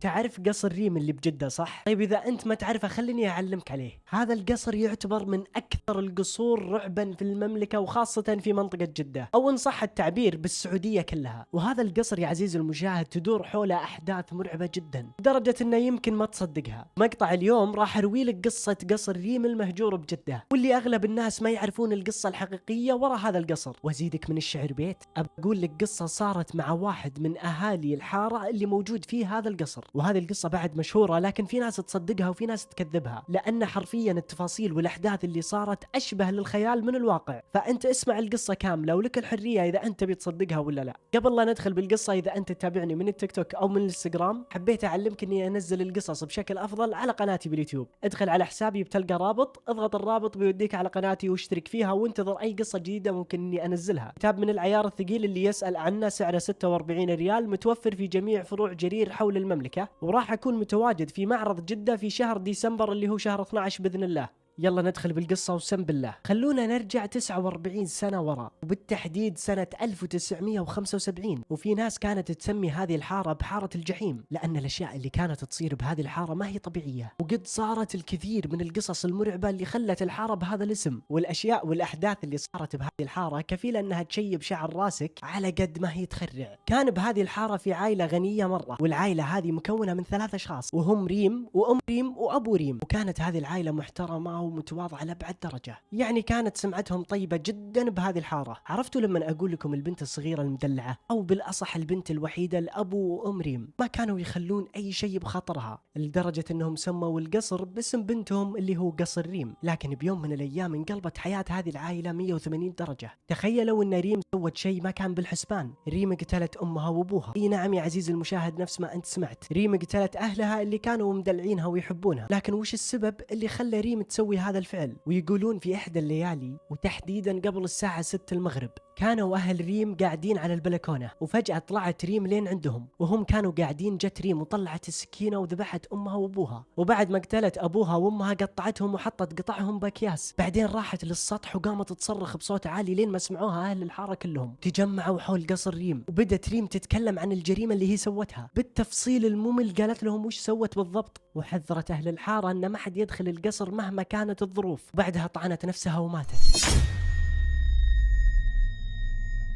تعرف قصر ريم اللي بجدة صح؟ طيب إذا أنت ما تعرفه خليني أعلمك عليه. هذا القصر يعتبر من أكثر القصور رعبا في المملكة، وخاصة في منطقة جدة، أو إن صح التعبير بالسعودية كلها. وهذا القصر يا عزيزي المشاهد تدور حوله أحداث مرعبة جدا لدرجة إنه يمكن ما تصدقها. مقطع اليوم راح أروي لك قصة قصر ريم المهجور بجدة، واللي أغلب الناس ما يعرفون القصة الحقيقية ورا هذا القصر. وأزيدك من الشعر بيت، أقول لك قصة صارت مع واحد من أهالي الحارة اللي موجود فيه هذا القصر. وهذه القصة بعد مشهورة، لكن في ناس تصدقها وفي ناس تكذبها، لأن حرفيا التفاصيل والأحداث اللي صارت أشبه للخيال من الواقع. فأنت اسمع القصة كاملة ولك الحرية إذا أنت بتصدقها ولا لا. قبل لا ندخل بالقصة، إذا أنت تتابعني من التيك توك أو من الانستغرام، حبيت أعلمك إني أنزل القصص بشكل أفضل على قناتي باليوتيوب. ادخل على حسابي بتلقى رابط، اضغط الرابط بيوديك على قناتي واشترك فيها، وانتظر أي قصة جديدة ممكن إني أنزلها. كتاب من العيار الثقيل اللي يسأل عنه سعره 46 ريال، متوفر في جميع فروع جرير حول المملكة، وراح أكون متواجد في معرض جدة في شهر ديسمبر اللي هو شهر 12 بإذن الله. يلا ندخل بالقصة وسم بالله. خلونا نرجع 49 سنة وراء، وبالتحديد سنة 1975. وفي ناس كانت تسمي هذه الحارة بحارة الجحيم، لأن الأشياء اللي كانت تصير بهذه الحارة ما هي طبيعية. وقد صارت الكثير من القصص المرعبة اللي خلت الحارة بهذا الاسم. والأشياء والأحداث اللي صارت بهذه الحارة كفيلة أنها تشيب شعر راسك على قد ما هي تخرع. كان بهذه الحارة في عائلة غنية مرة، والعائلة هذه مكونة من 3 أشخاص، وهم ريم وأم ريم وأبو ريم. وكانت هذه العائلة محترمة ومتواضعة لأبعد درجة، يعني كانت سمعتهم طيبة جدا بهذه الحارة. عرفتوا لما أقول لكم البنت الصغيرة المدلعة، أو بالأصح البنت الوحيدة لأبو وأم ريم، ما كانوا يخلون أي شيء بخاطرها، لدرجة أنهم سموا القصر باسم بنتهم اللي هو قصر ريم. لكن بيوم من الأيام انقلبت حياة هذه العائلة 180 درجة. تخيلوا أن ريم سوت شيء ما كان بالحسبان. ريم قتلت أمها وأبوها. اي نعم يا عزيزي المشاهد، نفس ما أنت سمعت، ريم قتلت أهلها اللي كانوا مدلعينها ويحبونها. لكن وش السبب اللي خلى ريم تسوي هذا الفعل؟ ويقولون في إحدى الليالي، وتحديدا قبل الساعة 6 المغرب، كانوا أهل ريم قاعدين على البلكونة، وفجأة طلعت ريم لين عندهم. وهم كانوا قاعدين، جت ريم وطلعت السكينة وذبحت أمها وأبوها، وبعد ما قتلت أبوها وأمها قطعتهم وحطت قطعهم بأكياس. بعدين راحت للسطح وقامت تصرخ بصوت عالي لين ما سمعوها أهل الحارة كلهم. تجمعوا حول قصر ريم، وبدت ريم تتكلم عن الجريمة اللي هي سوتها بالتفصيل الممل. قالت لهم وش سوت بالضبط، وحذرت أهل الحارة أن ما حد يدخل القصر مهما كانت الظروف. بعدها طعنت نفسها وماتت.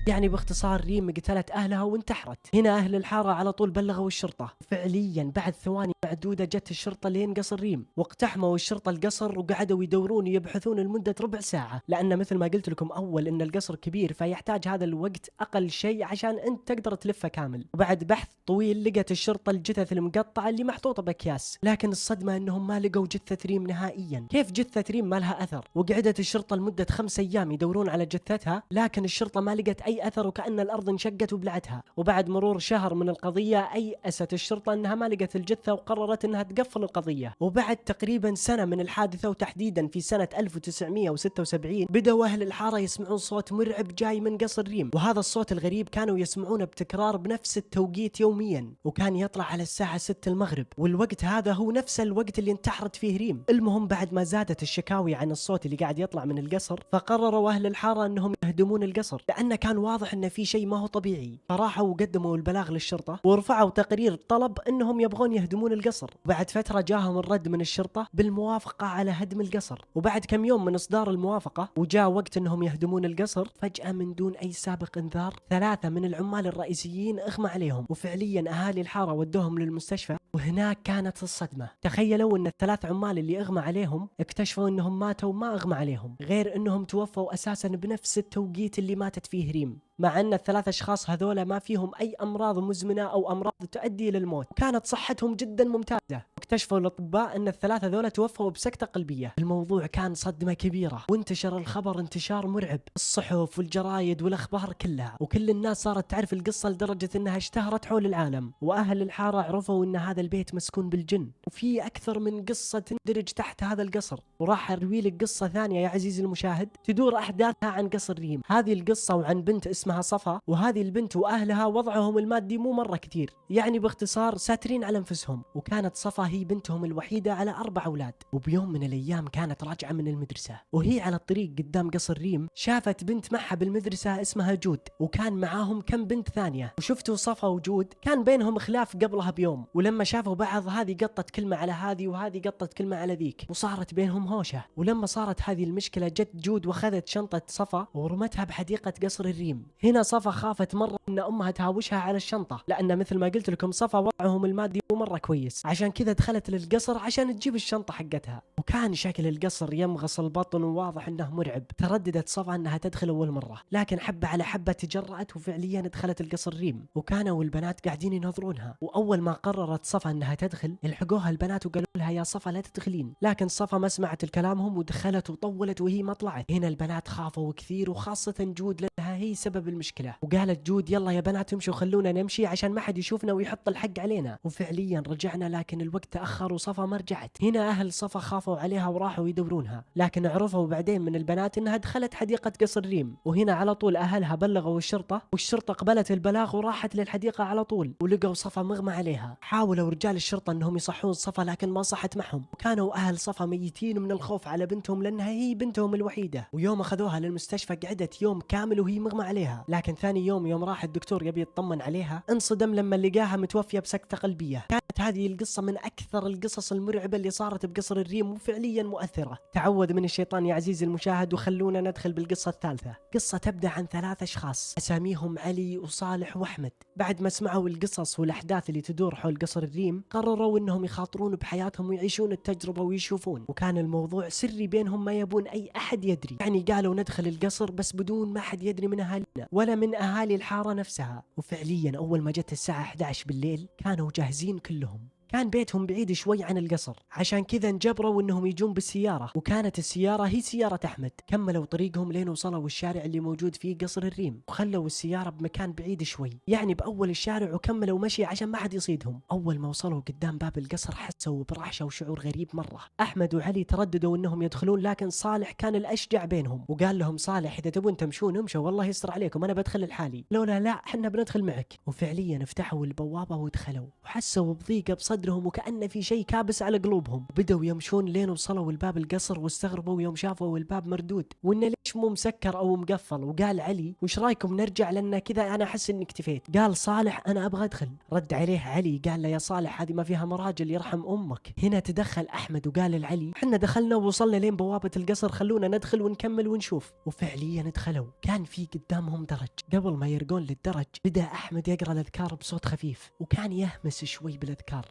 يعني باختصار ريم قتلت أهلها وانتحرت. هنا أهل الحارة على طول بلغوا الشرطة. فعليا بعد ثواني معدودة جت الشرطة لين قصر ريم، واقتحموا الشرطة القصر وقعدوا يدورون يبحثون لمدة ربع ساعة، لأن مثل ما قلت لكم أول إن القصر كبير، فيحتاج هذا الوقت أقل شيء عشان أنت تقدر تلفه كامل. وبعد بحث طويل لقت الشرطة الجثث المقطعة اللي محطوطة بأكياس، لكن الصدمة إنهم ما لقوا جثة ريم نهائيا. كيف جثة ريم ما لها أثر؟ وقعدت الشرطة لمدة 5 أيام يدورون على جثتها، لكن الشرطة ما لقت أي أثر، وكأن الأرض انشقت وبلعتها. وبعد مرور شهر من القضية أيأست الشرطة أنها ما لقت الجثة، وقررت أنها تقفل القضية. وبعد تقريبا سنة من الحادثة، وتحديدا في سنة 1976، بدأوا أهل الحارة يسمعون صوت مرعب جاي من قصر ريم. وهذا الصوت الغريب كانوا يسمعونه بتكرار بنفس التوقيت يوميا، وكان يطلع على الساعة 6 المغرب، والوقت هذا هو نفس الوقت اللي انتحرت فيه ريم. المهم بعد ما زادت الشكاوي عن الصوت اللي قاعد يطلع من القصر، فقرروا أهل الحارة أنهم يهدمون القصر، لأنه كان واضح أن في شيء ما هو طبيعي. فراحوا وقدموا البلاغ للشرطة، ورفعوا تقرير طلب أنهم يبغون يهدمون القصر. بعد فترة جاهم الرد من الشرطة بالموافقة على هدم القصر. وبعد كم يوم من إصدار الموافقة وجاء وقت أنهم يهدمون القصر، فجأة من دون أي سابق إنذار 3 من العمال الرئيسيين أغمى عليهم. وفعليا أهالي الحارة ودوهم للمستشفى، وهناك كانت الصدمة. تخيلوا أن ال3 عمال اللي أغمى عليهم اكتشفوا أنهم ماتوا ما أغمى عليهم، غير أنهم توفوا أساسا بنفس التوقيت اللي ماتت فيه ريم، مع أن ال3 أشخاص هذولا ما فيهم أي أمراض مزمنة أو أمراض تؤدي للموت، كانت صحتهم جدا ممتازة. واكتشفوا الأطباء أن ال3 ذولا توفوا بسكتة قلبية. الموضوع كان صدمة كبيرة، وانتشر الخبر انتشار مرعب، الصحف والجرايد والأخبار كلها، وكل الناس صارت تعرف القصة لدرجة أنها اشتهرت حول العالم. وأهل الحارة عرفوا أن هذا البيت مسكون بالجن، وفي أكثر من قصة تندرج تحت هذا القصر. وراح أروي لك قصة ثانية يا عزيزي المشاهد تدور أحداثها عن قصر ريم. هذه القصة وعن بنت اسمها صفا، وهذه البنت واهلها وضعهم المادي مو مرة كثير، يعني باختصار ساترين على انفسهم. وكانت صفا هي بنتهم الوحيدة على 4 اولاد. وبيوم من الايام كانت راجعة من المدرسة، وهي على الطريق قدام قصر ريم شافت بنت معها بالمدرسة اسمها جود، وكان معاهم كم بنت ثانية. وشفتوا صفا وجود كان بينهم خلاف قبلها بيوم، ولما شافوا بعض هذه قطت كلمة على هذه وهذه قطت كلمة على ذيك، وصارت بينهم هوشة. ولما صارت هذه المشكلة جت جود واخذت شنطة صفا ورمتها بحديقة قصر الريم. هنا صفا خافت مرة ان امها تهاوشها على الشنطة، لان مثل ما قلت لكم صفا وضعهم المادي مو مرة كويس، عشان كذا دخلت للقصر عشان تجيب الشنطة حقتها. وكان شكل القصر يمغص البطن وواضح انه مرعب. ترددت صفا انها تدخل اول مرة، لكن حبة على حبة تجرأت وفعليا دخلت القصر ريم. وكانوا البنات قاعدين ينظرونها، واول ما قررت صفا انها تدخل الحقوها البنات وقالوا لها يا صفا لا تدخلين، لكن صفا ما سمعت الكلامهم ودخلت وطولت وهي ما طلعت. هنا البنات خافوا كثير، وخاصة جود لانها هي سبب المشكلة. وقالت جود يلا يا بنات امشوا خلونا نمشي عشان ما حد يشوفنا ويحط الحق علينا. وفعليا رجعنا، لكن الوقت تأخر وصفا ما رجعت. هنا اهل صفا خافوا عليها وراحوا يدورونها، لكن عرفوا بعدين من البنات انها دخلت حديقة قصر ريم. وهنا على طول اهلها بلغوا الشرطة، والشرطة قبلت البلاغ وراحت للحديقة على طول، ولقوا صفا مغمى عليها. حاولوا رجال الشرطة انهم يصحون صفا لكن ما صحت معهم، وكانوا اهل صفا ميتين من الخوف على بنتهم لانها هي بنتهم الوحيدة. ويوم اخذوها للمستشفى قعدت يوم كامل وهي مغمى عليها، لكن ثاني يوم راح الدكتور يبي يطمن عليها انصدم لما لقاها متوفية بسكتة قلبية. كانت هذه القصة من اكثر القصص المرعبة اللي صارت بقصر الريم، وفعليا مؤثرة. تعوذ من الشيطان يا عزيزي المشاهد، وخلونا ندخل بالقصة الثالثة. قصة تبدأ عن 3 اشخاص اساميهم علي وصالح واحمد. بعد ما سمعوا القصص والاحداث اللي تدور حول قصر الريم قرروا انهم يخاطرون بحياتهم ويعيشون التجربة ويشوفون. وكان الموضوع سري بينهم، ما يبون اي احد يدري، يعني قالوا ندخل القصر بس بدون ما حد يدري من اهالينا ولا من اهالي الحارة نفسها. وفعليا اول ما جت الساعة 11 بالليل كانوا جاهزين كلهم. كان بيتهم بعيد شوي عن القصر، عشان كذا انجبروا انهم يجون بالسيارة، وكانت السيارة هي سيارة احمد. كملوا طريقهم لين وصلوا الشارع اللي موجود فيه قصر الريم، وخلوا السيارة بمكان بعيد شوي، يعني باول الشارع، وكملوا مشي عشان ما حد يصيدهم. اول ما وصلوا قدام باب القصر حسوا برعشة وشعور غريب مرة. احمد وعلي ترددوا انهم يدخلون، لكن صالح كان الاشجع بينهم وقال لهم صالح اذا تبون تمشون امشوا والله يستر عليكم انا بدخل لحالي. لولا لا احنا بندخل معك. وفعليا فتحوا البوابة ودخلوا، وحسوا بضيقة بصدرهم وكأن في شيء كابس على قلوبهم. بدوا يمشون لين وصلوا الباب القصر، واستغربوا يوم شافوا الباب مردود وانه ليش مو مسكر او مقفل. وقال علي وش رايكم نرجع لان كذا انا احس اني اكتفيت. قال صالح انا ابغى ادخل. رد عليه علي قال له يا صالح هذه ما فيها مراجل يرحم امك. هنا تدخل احمد وقال لعلي احنا دخلنا ووصلنا لين بوابة القصر، خلونا ندخل ونكمل ونشوف. وفعليا دخلوا. كان في قدامهم درج. قبل ما يرقون للدرج بدا احمد يقرا الاذكار بصوت خفيف، وكان يهمس شوي بالاذكار.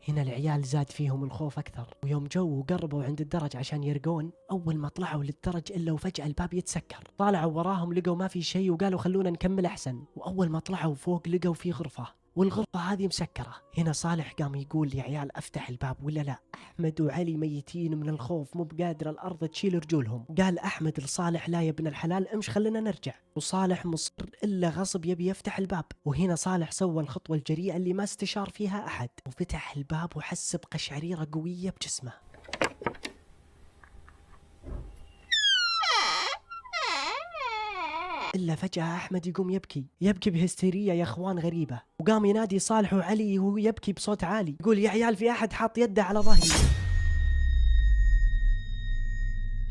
هنا العيال زاد فيهم الخوف أكثر، ويوم جو وقربوا عند الدرج عشان يرقون، أول ما طلعوا للدرج إلا وفجأة الباب يتسكر. طالعوا وراهم لقوا ما في شيء وقالوا خلونا نكمل أحسن. وأول ما طلعوا فوق لقوا في غرفة، والغرفة هذه مسكرة. هنا صالح قام يقول يا عيال افتح الباب ولا لا. احمد وعلي ميتين من الخوف، مو بقادر الارض تشيل رجولهم. قال احمد لصالح لا يا ابن الحلال امش خلينا نرجع. وصالح مصر الا غصب يبي يفتح الباب. وهنا صالح سوى الخطوة الجريئة اللي ما استشار فيها احد، وفتح الباب وحس بقشعريرة قوية بجسمه. إلا فجأة أحمد يقوم يبكي بهستيرية يا أخوان غريبة، وقام ينادي صالح وعلي وهو يبكي بصوت عالي، يقول يا عيال في أحد حاط يده على ظهري.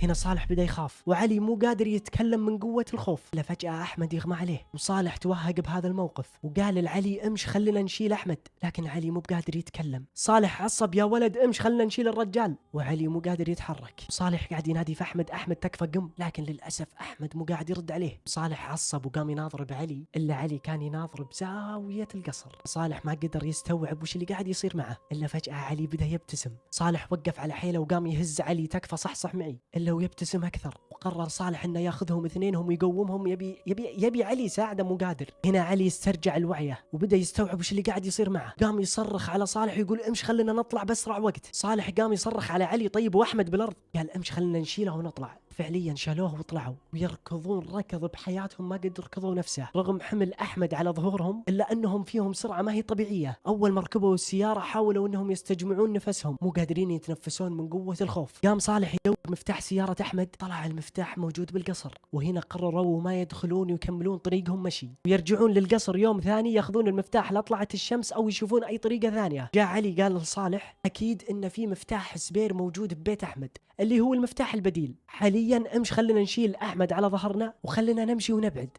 هنا صالح بدأ يخاف، وعلي مو قادر يتكلم من قوة الخوف. لفجأة أحمد يغمى عليه، وصالح توهق بهذا الموقف وقال لعلي امش خلنا نشيل أحمد، لكن علي مو قادر يتكلم. صالح عصب يا ولد امش خلنا نشيل الرجال، وعلي مو قادر يتحرك. صالح قاعد ينادي في أحمد تكفى قم، لكن للأسف أحمد مو قاعد يرد عليه. صالح عصب وقام يناظر بعلي، إلا علي كان يناظر بزاوية القصر. صالح ما قدر يستوعب وش اللي قاعد يصير معه، إلا فجأة علي بدأ يبتسم. صالح وقف على حيله وقام يهز علي تكفى صحصح معي، لو يبتسم أكثر. وقرر صالح إنه ياخذهم اثنينهم ويقومهم، يبي علي يساعده مو قادر. هنا علي استرجع الوعيه وبدأ يستوعب وش اللي قاعد يصير معه. قام يصرخ على صالح يقول امش خلنا نطلع بأسرع وقت. صالح قام يصرخ على علي طيب وأحمد بالأرض، قال امش خلنا نشيله ونطلع. فعليا شالوه وطلعوا ويركضون ركض بحياتهم ما قد ركضوا نفسه، رغم حمل احمد على ظهورهم الا انهم فيهم سرعه ما هي طبيعيه. اول ما ركبوا السياره حاولوا انهم يستجمعون نفسهم، مو قادرين يتنفسون من قوه الخوف. قام صالح يدور مفتاح سياره احمد، طلع المفتاح موجود بالقصر، وهنا قرروا ما يدخلون ويكملون طريقهم مشي ويرجعون للقصر يوم ثاني ياخذون المفتاح لطلعت الشمس او يشوفون اي طريقه ثانيه. جاء علي قال لصالح اكيد ان في مفتاح سبير موجود ببيت احمد اللي هو المفتاح البديل. حاليا امش خلينا نشيل احمد على ظهرنا وخلينا نمشي ونبعد.